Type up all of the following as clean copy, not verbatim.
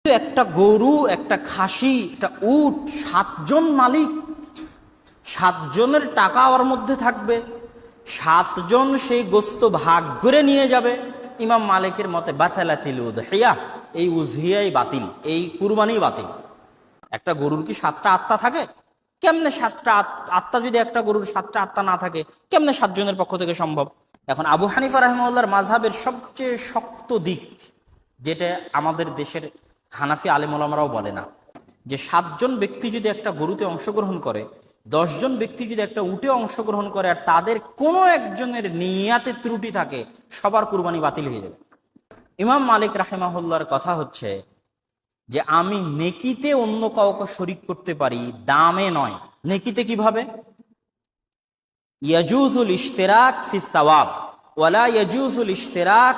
একটা গরু, একটা খাসি, একটা উট, 7জন মালিক, 7জনের টাকা ওর মধ্যে থাকবে, 7জন সেই গোস্ত ভাগ করে নিয়ে যাবে। ইমাম মালিকের মতে বাতালাতিল উযহিয়া, এই উযহিয়াই বাতিল, এই কুরবানি বাতিল। একটা গরুর কি 7টা আত্মা থাকে? কেমনে 7টা আত্মা? যদি একটা গরুর 7টা আত্মা না থাকে, কেমনে 7জনের পক্ষ থেকে সম্ভব? এখন আবু হানিফা রাহিমাহুল্লাহর মাযহাবের সবচেয়ে শক্ত দিক, যেটা আমাদের দেশের হানাফি আলেম ওলামারাও বলে না, যে 7জন ব্যক্তি যদি একটা গরুতে অংশগ্রহণ করে, 10জন ব্যক্তি যদি একটা উটে অংশগ্রহণ করে, আর তাদের কোনো একজনের নিয়াতে ত্রুটি থাকে, সবার কুরবানি বাতিল হয়ে যাবে। ইমাম মালিক রাহিমাহুল্লাহর কথা হচ্ছে যে আমি নেকিতে অন্য কাউকে শরিক করতে পারি, দামে নয়। নেকিতে কিভাবে? ইয়াজুজুল ইশতিরাক ফিস সাওয়াব ওয়ালা ইয়াজুজুল ইশতিরাক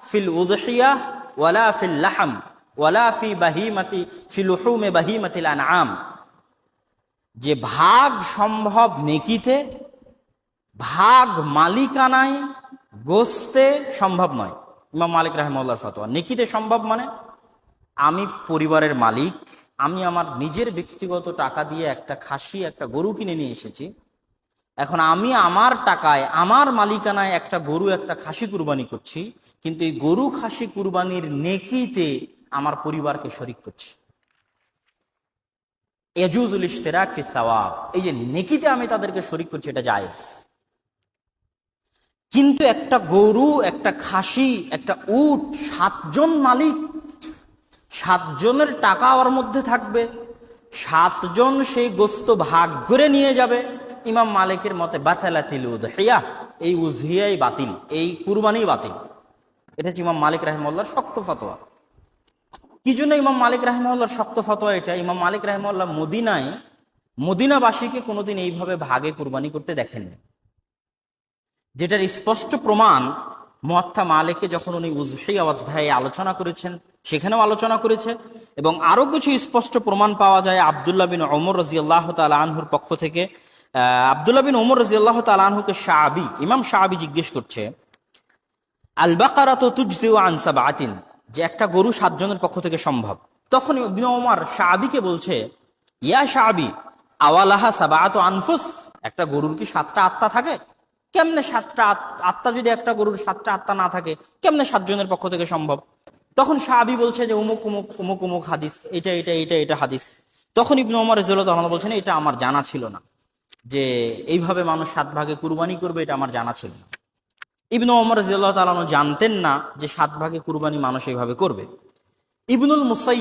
ফিল উযহিয়াহ ওয়ালা ফিল লাহম ওয়ালা ফি লুহুমে বাহিমাতিল আনআম। যে ভাগ সম্ভব নেকিতে, ভাগ মালিকানায় গোস্তে সম্ভব নয়। ইমাম মালিক রাহিমাহুল্লাহর ফতোয়া। নেকিতে সম্ভব মানে আমি পরিবারের মালিক, আমি আমার নিজের ব্যক্তিগত টাকা দিয়ে একটা খাসি, একটা গরু কিনে নিয়ে এসেছি। এখন আমি আমার টাকায়, আমার মালিকানায় একটা গরু, একটা খাসি কুরবানি করছি, কিন্তু এই গরু খাসি কুরবানির নেকিতে আমার পরিবারকে শরিক করছি। ইয়াজুজুল ইশতিরাক ফিস সাওয়াব, এই যে নেকিতে আমি তাদেরকে শরিক করছি, এটা জায়েজ। কিন্তু একটা গরু, একটা খাসি, একটা উট, 7জন মালিক, 7জনের টাকা ওর মধ্যে থাকবে, 7জন সেই গোস্ত ভাগ করে নিয়ে যাবে। ইমাম মালিকের মতে বাতালাতিল উযহিয়া, এই উযহিয়াই বাতিল, এই কুরবানি বাতিল। এটা হচ্ছে ইমাম মালিক রাহিমাহুল্লাহর শক্ত ফতোয়া। কি জন্য ইমাম মালিক রাহিমাহুল্লাহর শক্ত ফতোয়া এটা? ইমাম মালিক রাহিমাহুল্লাহ মদিনাবাসীকে কোনোদিন এইভাবে ভাগে কুরবানি করতে দেখেননি, যেটার স্পষ্ট প্রমাণ মুয়াত্তা মালিকে যখন উনি উযহিয়া অধ্যায়ে আলোচনা করেছেন, সেখানেও আলোচনা করেছে। এবং আরো কিছু স্পষ্ট প্রমাণ পাওয়া যায় আব্দুল্লাহ বিন ওমর রাদিয়াল্লাহু তাআলা আনহুর পক্ষ থেকে। আব্দুল্লাহ বিন ওমর রাদিয়াল্লাহু তাআলা আনহুকে ইমাম শাআবী জিজ্ঞেস করছে, আল বাকারাতু তুজজিউ আন সাবআতিন, যে একটা গরু 7জনের পক্ষ থেকে সম্ভব। তখন ইবনে ওমর শাআবীকে বলছে, ইয়া শাআবী, আওয়ালাহা সাবআতু আনফুস, একটা গরুর কি 7টা আত্মা থাকে? কেমনে 7টা আত্মা? যদি একটা গরুর 7টা আত্মা না থাকে, কেমনে 7জনের পক্ষ থেকে সম্ভব? তখন শাআবী বলছে যে অমুক অমুক অমুক অমুক হাদিস, এটা হাদিস। তখন ইবনে ওমর রাদিয়াল্লাহু তাআলা বলছেন, এটা আমার জানা ছিল না, যে এইভাবে মানুষ 7 ভাগে কুরবানি করবে, এটা আমার জানা ছিল না। ইবনে ওমর রাদিয়াল্লাহু তাআলা জানতেন না যে 7 ভাগে কুরবানি মানুষ এইভাবে করবে। ইবনুল মুসাইয়্যিব